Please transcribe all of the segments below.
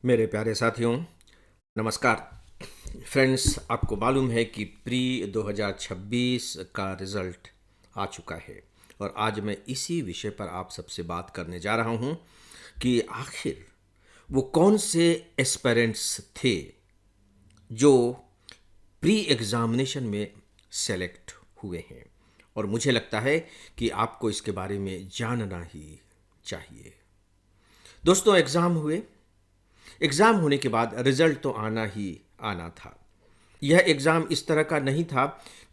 मेरे प्यारे साथियों, नमस्कार। फ्रेंड्स, आपको मालूम है कि प्री 2026 का रिज़ल्ट आ चुका है और आज मैं इसी विषय पर आप सबसे बात करने जा रहा हूं कि आखिर वो कौन से एस्पिरेंट्स थे जो प्री एग्ज़ामिनेशन में सेलेक्ट हुए हैं। और मुझे लगता है कि आपको इसके बारे में जानना ही चाहिए। दोस्तों, एग्ज़ाम होने के बाद रिजल्ट तो आना ही आना था। यह एग्ज़ाम इस तरह का नहीं था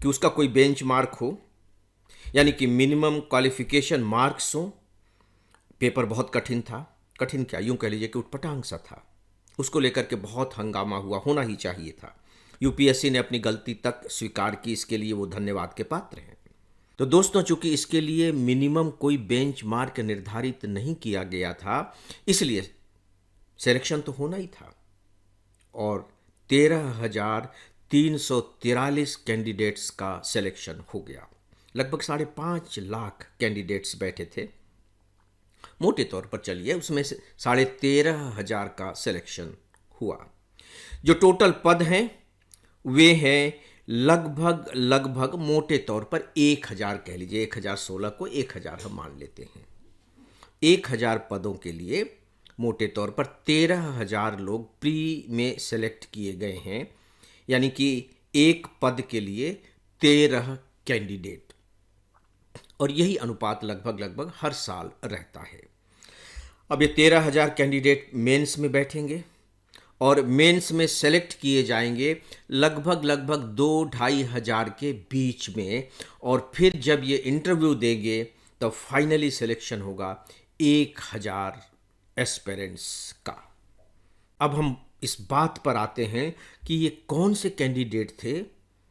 कि उसका कोई बेंचमार्क हो, यानी कि मिनिमम क्वालिफिकेशन मार्क्स हो। पेपर बहुत कठिन था। कठिन क्या, यूं कह लीजिए कि उटपटांग सा था। उसको लेकर के बहुत हंगामा हुआ, होना ही चाहिए था। यूपीएससी ने अपनी गलती तक स्वीकार की, इसके लिए वो धन्यवाद के पात्र हैं। तो दोस्तों, चूंकि इसके लिए मिनिमम कोई बेंचमार्क निर्धारित नहीं किया गया था, इसलिए सिलेक्शन तो होना ही था। और 13,343 कैंडिडेट्स का सिलेक्शन हो गया। लगभग 5.5 लाख कैंडिडेट्स बैठे थे। मोटे तौर पर चलिए, उसमें से 13,500 का सिलेक्शन हुआ। जो टोटल पद हैं वे हैं लगभग लगभग मोटे तौर पर 1,000 कह लीजिए। 1,016 को 1,000 हम मान लेते हैं। 1,000 पदों के लिए मोटे तौर पर 13,000 लोग प्री में सेलेक्ट किए गए हैं, यानी कि एक पद के लिए 13 कैंडिडेट। और यही अनुपात लगभग लगभग हर साल रहता है। अब ये 13,000 कैंडिडेट मेंस में बैठेंगे और मेंस में सेलेक्ट किए जाएंगे लगभग लगभग 2-2,500 के बीच में। और फिर जब ये इंटरव्यू देंगे तो फाइनली सिलेक्शन होगा 1,000 एस्पिरेंट्स का। अब हम इस बात पर आते हैं कि ये कौन से कैंडिडेट थे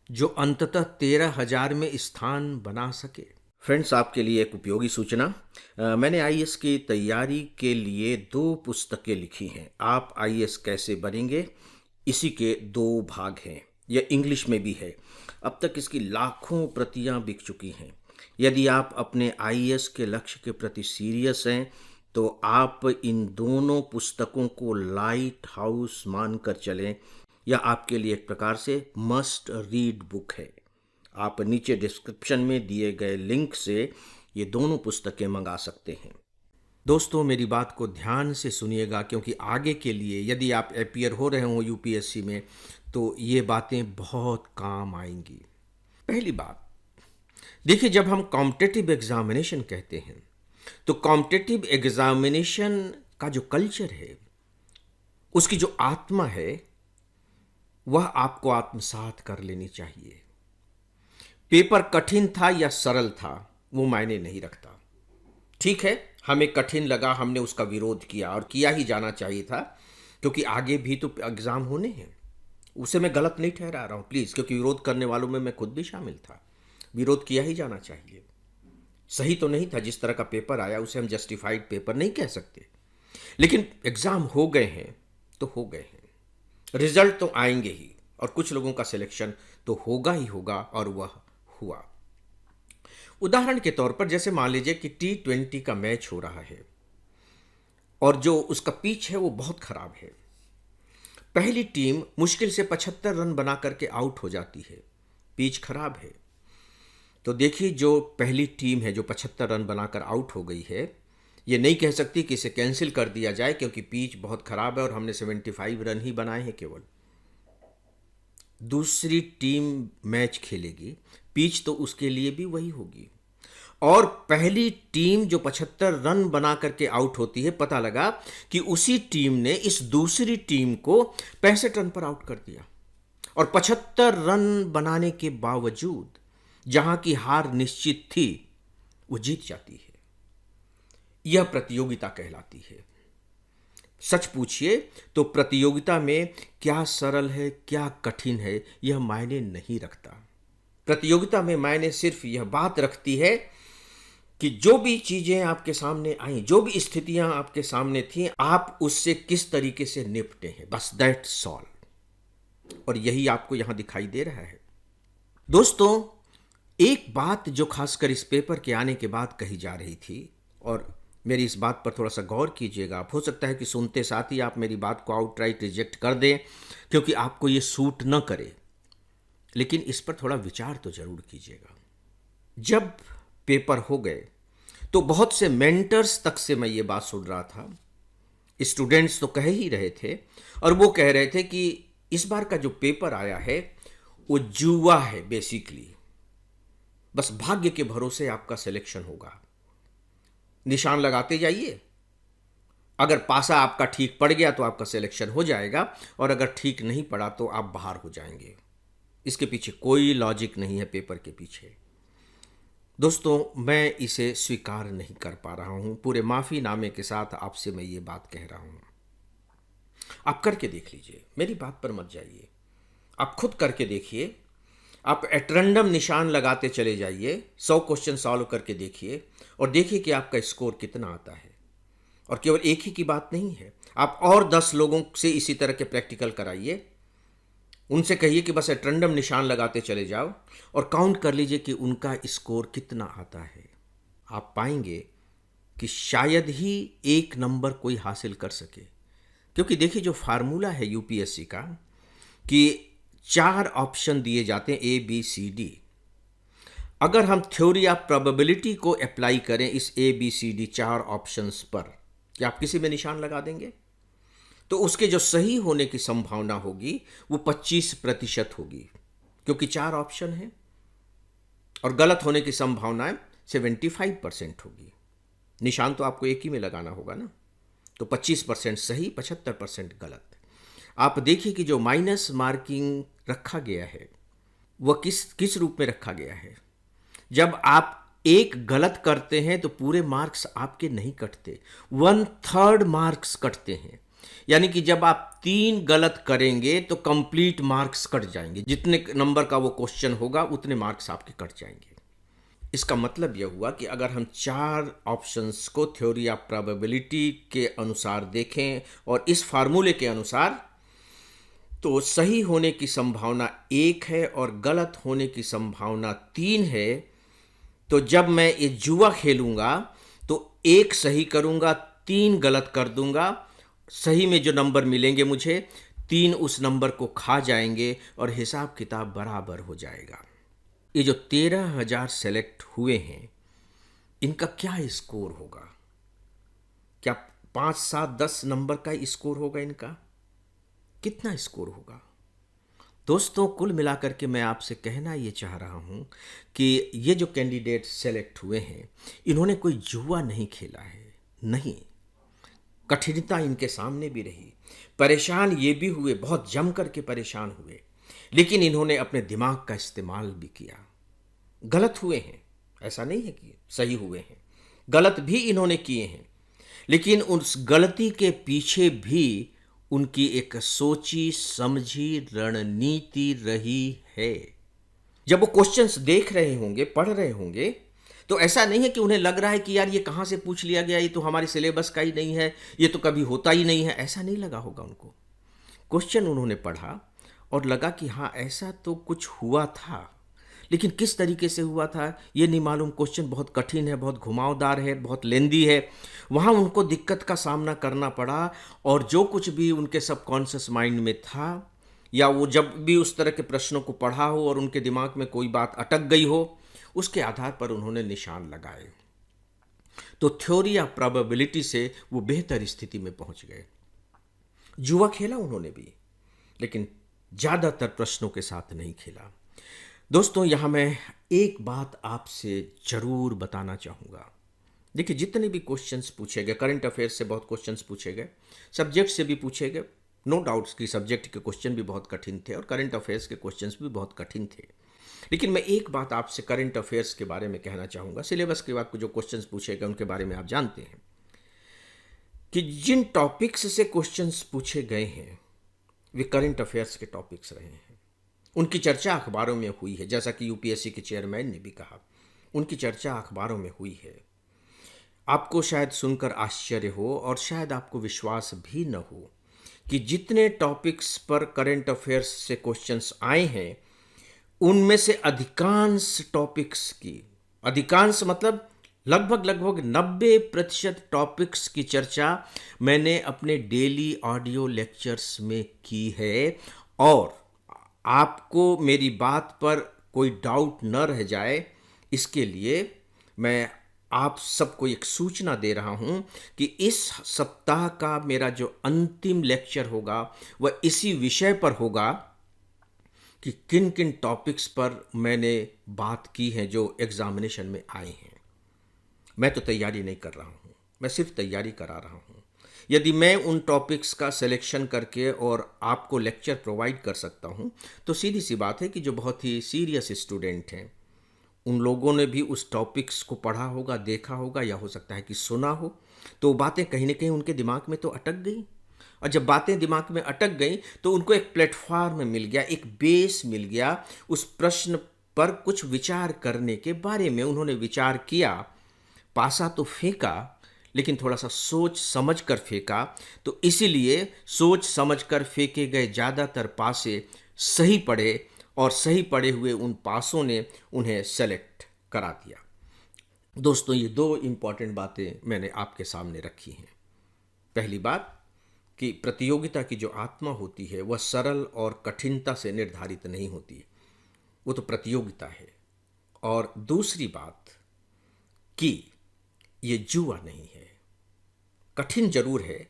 जो अंततः 13,000 में स्थान बना सके। फ्रेंड्स, आपके लिए एक उपयोगी सूचना। मैंने आईएएस की तैयारी के लिए 2 पुस्तकें लिखी हैं। आप आईएएस कैसे बनेंगे, इसी के 2 भाग हैं। यह इंग्लिश में भी है। अब तक इसकी लाखों प्रतियां बिक चुकी हैं। यदि आप अपने आईएएस के लक्ष्य के प्रति सीरियस हैं तो आप इन दोनों पुस्तकों को लाइट हाउस मानकर चलें। यह आपके लिए एक प्रकार से मस्ट रीड बुक है। आप नीचे डिस्क्रिप्शन में दिए गए लिंक से ये दोनों पुस्तकें मंगा सकते हैं। दोस्तों, मेरी बात को ध्यान से सुनिएगा, क्योंकि आगे के लिए यदि आप अपीयर हो रहे हो यूपीएससी में तो ये बातें बहुत काम आएंगी। पहली बात देखिए, जब हम कॉम्पिटिटिव एग्जामिनेशन कहते हैं तो कॉम्पिटिटिव एग्जामिनेशन का जो कल्चर है, उसकी जो आत्मा है, वह आपको आत्मसात कर लेनी चाहिए। पेपर कठिन था या सरल था, वो मायने नहीं रखता। ठीक है, हमें कठिन लगा, हमने उसका विरोध किया और किया ही जाना चाहिए था, क्योंकि आगे भी तो एग्जाम होने हैं। उसे मैं गलत नहीं ठहरा रहा हूं प्लीज, क्योंकि विरोध करने वालों में मैं खुद भी शामिल था। विरोध किया ही जाना चाहिए। सही तो नहीं था जिस तरह का पेपर आया, उसे हम जस्टिफाइड पेपर नहीं कह सकते। लेकिन एग्जाम हो गए हैं तो हो गए हैं, रिजल्ट तो आएंगे ही, और कुछ लोगों का सिलेक्शन तो होगा ही होगा, और वह हुआ। उदाहरण के तौर पर जैसे मान लीजिए कि T20 का मैच हो रहा है और जो उसका पिच है वो बहुत खराब है। पहली टीम मुश्किल से 75 रन बना करके आउट हो जाती है। पिच खराब है तो देखिए, जो पहली टीम है जो 75 रन बनाकर आउट हो गई है, ये नहीं कह सकती कि इसे कैंसिल कर दिया जाए क्योंकि पिच बहुत खराब है और हमने 75 रन ही बनाए हैं केवल। दूसरी टीम मैच खेलेगी, पिच तो उसके लिए भी वही होगी। और पहली टीम जो 75 रन बना करके आउट होती है, पता लगा कि उसी टीम ने इस दूसरी टीम को 65 रन पर आउट कर दिया। और 75 रन बनाने के बावजूद जहां की हार निश्चित थी, वो जीत जाती है। यह प्रतियोगिता कहलाती है। सच पूछिए तो प्रतियोगिता में क्या सरल है क्या कठिन है, यह मायने नहीं रखता। प्रतियोगिता में मायने सिर्फ यह बात रखती है कि जो भी चीजें आपके सामने आई, जो भी स्थितियां आपके सामने थी, आप उससे किस तरीके से निपटे हैं, बस दैट्स ऑल। और यही आपको यहां दिखाई दे रहा है। दोस्तों, एक बात जो खासकर इस पेपर के आने के बाद कही जा रही थी, और मेरी इस बात पर थोड़ा सा गौर कीजिएगा। आप हो सकता है कि सुनते साथ ही आप मेरी बात को आउटराइट रिजेक्ट कर दें क्योंकि आपको ये सूट न करे, लेकिन इस पर थोड़ा विचार तो जरूर कीजिएगा। जब पेपर हो गए तो बहुत से मेंटर्स तक से मैं ये बात सुन रहा था, स्टूडेंट्स तो कह ही रहे थे, और वो कह रहे थे कि इस बार का जो पेपर आया है वो जुआ है बेसिकली, बस भाग्य के भरोसे आपका सिलेक्शन होगा, निशान लगाते जाइए, अगर पासा आपका ठीक पड़ गया तो आपका सिलेक्शन हो जाएगा, और अगर ठीक नहीं पड़ा तो आप बाहर हो जाएंगे। इसके पीछे कोई लॉजिक नहीं है पेपर के पीछे। दोस्तों, मैं इसे स्वीकार नहीं कर पा रहा हूं, पूरे माफीनामे के साथ आपसे मैं ये बात कह रहा हूं। आप करके देख लीजिए, मेरी बात पर मत जाइए, आप खुद करके देखिए। आप एट रैंडम निशान लगाते चले जाइए, 100 क्वेश्चन सॉल्व करके देखिए और देखिए कि आपका स्कोर कितना आता है। और केवल एक ही की बात नहीं है, आप और 10 लोगों से इसी तरह के प्रैक्टिकल कराइए, उनसे कहिए कि बस एट रैंडम निशान लगाते चले जाओ और काउंट कर लीजिए कि उनका स्कोर कितना आता है। आप पाएंगे कि शायद ही एक नंबर कोई हासिल कर सके, क्योंकि देखिए जो फार्मूला है यूपीएससी का कि 4 ऑप्शन दिए जाते हैं ए बी सी डी। अगर हम थ्योरी ऑफ प्रोबेबिलिटी को अप्लाई करें इस A B C D 4 options पर, क्या आप किसी में निशान लगा देंगे? तो उसके जो सही होने की संभावना होगी वो 25% होगी, क्योंकि 4 ऑप्शन है, और गलत होने की संभावना 75% होगी। निशान तो आपको एक ही में लगाना होगा ना, तो 25% सही, 75% गलत। आप देखिए कि जो माइनस मार्किंग रखा गया है वह किस रूप में रखा गया है। जब आप एक गलत करते हैं तो पूरे मार्क्स आपके नहीं कटते, 1/3 मार्क्स कटते हैं। यानी कि जब आप 3 गलत करेंगे तो कंप्लीट मार्क्स कट जाएंगे, जितने नंबर का वो क्वेश्चन होगा उतने मार्क्स आपके कट जाएंगे। इसका मतलब यह हुआ कि अगर हम 4 ऑप्शंस को थ्योरी ऑफ प्रोबेबिलिटी के अनुसार देखें और इस फार्मूले के अनुसार, तो सही होने की संभावना 1 है और गलत होने की संभावना 3 है। तो जब मैं ये जुआ खेलूंगा तो 1 सही करूंगा, 3 गलत कर दूंगा, सही में जो नंबर मिलेंगे मुझे 3 उस नंबर को खा जाएंगे और हिसाब किताब बराबर हो जाएगा। ये जो 13,000 सेलेक्ट हुए हैं इनका क्या स्कोर होगा? क्या 5, 7, 10 नंबर का स्कोर होगा? इनका कितना स्कोर होगा? दोस्तों, कुल मिलाकर के मैं आपसे कहना ये चाह रहा हूँ कि ये जो कैंडिडेट सेलेक्ट हुए हैं इन्होंने कोई जुआ नहीं खेला है, नहीं। कठिनता इनके सामने भी रही, परेशान ये भी हुए, बहुत जम करके परेशान हुए, लेकिन इन्होंने अपने दिमाग का इस्तेमाल भी किया। गलत हुए हैं, ऐसा नहीं है कि सही हुए हैं, गलत भी इन्होंने किए हैं, लेकिन उस गलती के पीछे भी उनकी एक सोची समझी रणनीति रही है। जब वो क्वेश्चंस देख रहे होंगे, पढ़ रहे होंगे, तो ऐसा नहीं है कि उन्हें लग रहा है कि यार ये कहाँ से पूछ लिया गया, ये तो हमारे सिलेबस का ही नहीं है, ये तो कभी होता ही नहीं है। ऐसा नहीं लगा होगा उनको। क्वेश्चन उन्होंने पढ़ा और लगा कि हाँ ऐसा तो कुछ हुआ था, लेकिन किस तरीके से हुआ था ये नहीं मालूम। क्वेश्चन बहुत कठिन है, बहुत घुमावदार है, बहुत लेंदी है। वहाँ उनको दिक्कत का सामना करना पड़ा, और जो कुछ भी उनके सबकॉन्शियस माइंड में था, या वो जब भी उस तरह के प्रश्नों को पढ़ा हो और उनके दिमाग में कोई बात अटक गई हो, उसके आधार पर उन्होंने निशान लगाए। तो थ्योरी ऑफ प्रोबेबिलिटी से वो बेहतर स्थिति में पहुंच गए। जुआ खेला उन्होंने भी, लेकिन ज़्यादातर प्रश्नों के साथ नहीं खेला। दोस्तों, यहाँ मैं एक बात आपसे ज़रूर बताना चाहूँगा। देखिए, जितने भी क्वेश्चंस पूछे गए, करंट अफेयर्स से बहुत क्वेश्चंस पूछे गए, सब्जेक्ट से भी पूछे गए, नो डाउट्स कि सब्जेक्ट के क्वेश्चन भी बहुत कठिन थे और करंट अफेयर्स के क्वेश्चंस भी बहुत कठिन थे। लेकिन मैं एक बात आपसे करंट अफेयर्स के बारे में कहना चाहूँगा। सिलेबस के बाद जो क्वेश्चंस पूछे गए उनके बारे में आप जानते हैं कि जिन टॉपिक्स से क्वेश्चंस पूछे गए हैं वे करंट अफेयर्स के टॉपिक्स रहे हैं। उनकी चर्चा अखबारों में हुई है, जैसा कि यूपीएससी के चेयरमैन ने भी कहा, उनकी चर्चा अखबारों में हुई है। आपको शायद सुनकर आश्चर्य हो और शायद आपको विश्वास भी न हो कि जितने टॉपिक्स पर करंट अफेयर्स से क्वेश्चंस आए हैं उनमें से अधिकांश टॉपिक्स की, अधिकांश मतलब लगभग 90% टॉपिक्स की चर्चा मैंने अपने डेली ऑडियो लेक्चर्स में की है। और आपको मेरी बात पर कोई डाउट न रह जाए, इसके लिए मैं आप सबको एक सूचना दे रहा हूं कि इस सप्ताह का मेरा जो अंतिम लेक्चर होगा वह इसी विषय पर होगा कि किन किन टॉपिक्स पर मैंने बात की है जो एग्जामिनेशन में आए हैं। मैं तो तैयारी नहीं कर रहा हूँ, मैं सिर्फ तैयारी करा रहा हूँ। यदि मैं उन टॉपिक्स का सिलेक्शन करके और आपको लेक्चर प्रोवाइड कर सकता हूँ तो सीधी सी बात है कि जो बहुत ही सीरियस स्टूडेंट हैं उन लोगों ने भी उस टॉपिक्स को पढ़ा होगा, देखा होगा, या हो सकता है कि सुना हो, तो बातें कहीं ना कहीं उनके दिमाग में तो अटक गई। और जब बातें दिमाग में अटक गई तो उनको एक प्लेटफॉर्म मिल गया, एक बेस मिल गया, उस प्रश्न पर कुछ विचार करने के बारे में उन्होंने विचार किया। पासा तो फेंका, लेकिन थोड़ा सा सोच समझ कर फेंका। तो इसीलिए सोच समझ कर फेंके गए ज़्यादातर पासे सही पड़े, और सही पड़े हुए उन पासों ने उन्हें सेलेक्ट करा दिया। दोस्तों, ये दो इम्पॉर्टेंट बातें मैंने आपके सामने रखी हैं। पहली बात कि प्रतियोगिता की जो आत्मा होती है वह सरल और कठिनता से निर्धारित नहीं होती है, वो तो प्रतियोगिता है। और दूसरी बात कि ये जुआ नहीं है, कठिन जरूर है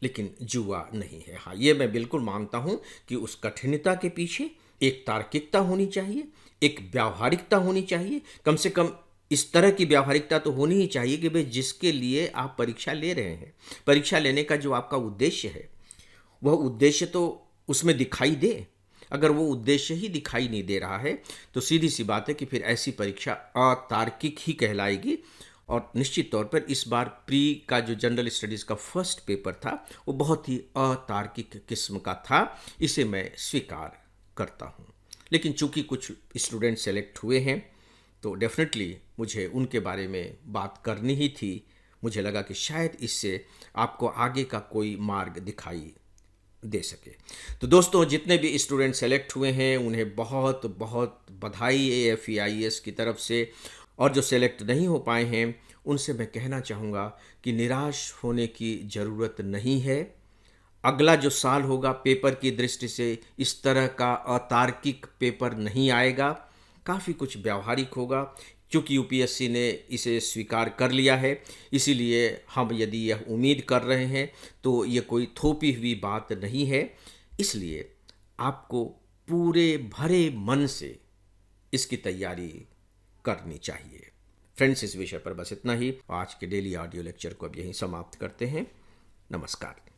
लेकिन जुआ नहीं है। हाँ, ये मैं बिल्कुल मानता हूँ कि उस कठिनता के पीछे एक तार्किकता होनी चाहिए, एक व्यावहारिकता होनी चाहिए। कम से कम इस तरह की व्यावहारिकता तो होनी ही चाहिए कि भाई जिसके लिए आप परीक्षा ले रहे हैं, परीक्षा लेने का जो आपका उद्देश्य है वह उद्देश्य तो उसमें दिखाई दे। अगर वो उद्देश्य ही दिखाई नहीं दे रहा है तो सीधी सी बात है कि फिर ऐसी परीक्षा अतार्किक ही कहलाएगी। और निश्चित तौर पर इस बार प्री का जो जनरल स्टडीज़ का फर्स्ट पेपर था वो बहुत ही अतार्किक किस्म का था, इसे मैं स्वीकार करता हूँ। लेकिन चूंकि कुछ स्टूडेंट सेलेक्ट हुए हैं तो डेफिनेटली मुझे उनके बारे में बात करनी ही थी। मुझे लगा कि शायद इससे आपको आगे का कोई मार्ग दिखाई दे सके। तो दोस्तों, जितने भी स्टूडेंट सेलेक्ट हुए हैं उन्हें बहुत बहुत बधाई AFEIS की तरफ से। और जो सेलेक्ट नहीं हो पाए हैं उनसे मैं कहना चाहूँगा कि निराश होने की ज़रूरत नहीं है। अगला जो साल होगा पेपर की दृष्टि से इस तरह का अतार्किक पेपर नहीं आएगा, काफ़ी कुछ व्यावहारिक होगा। क्योंकि UPSC ने इसे स्वीकार कर लिया है, इसीलिए हम यदि यह उम्मीद कर रहे हैं तो ये कोई थोपी हुई बात नहीं है। इसलिए आपको पूरे भरे मन से इसकी तैयारी करनी चाहिए। फ्रेंड्स, इस विषय पर बस इतना ही। आज के डेली ऑडियो लेक्चर को अब यहीं समाप्त करते हैं। नमस्कार।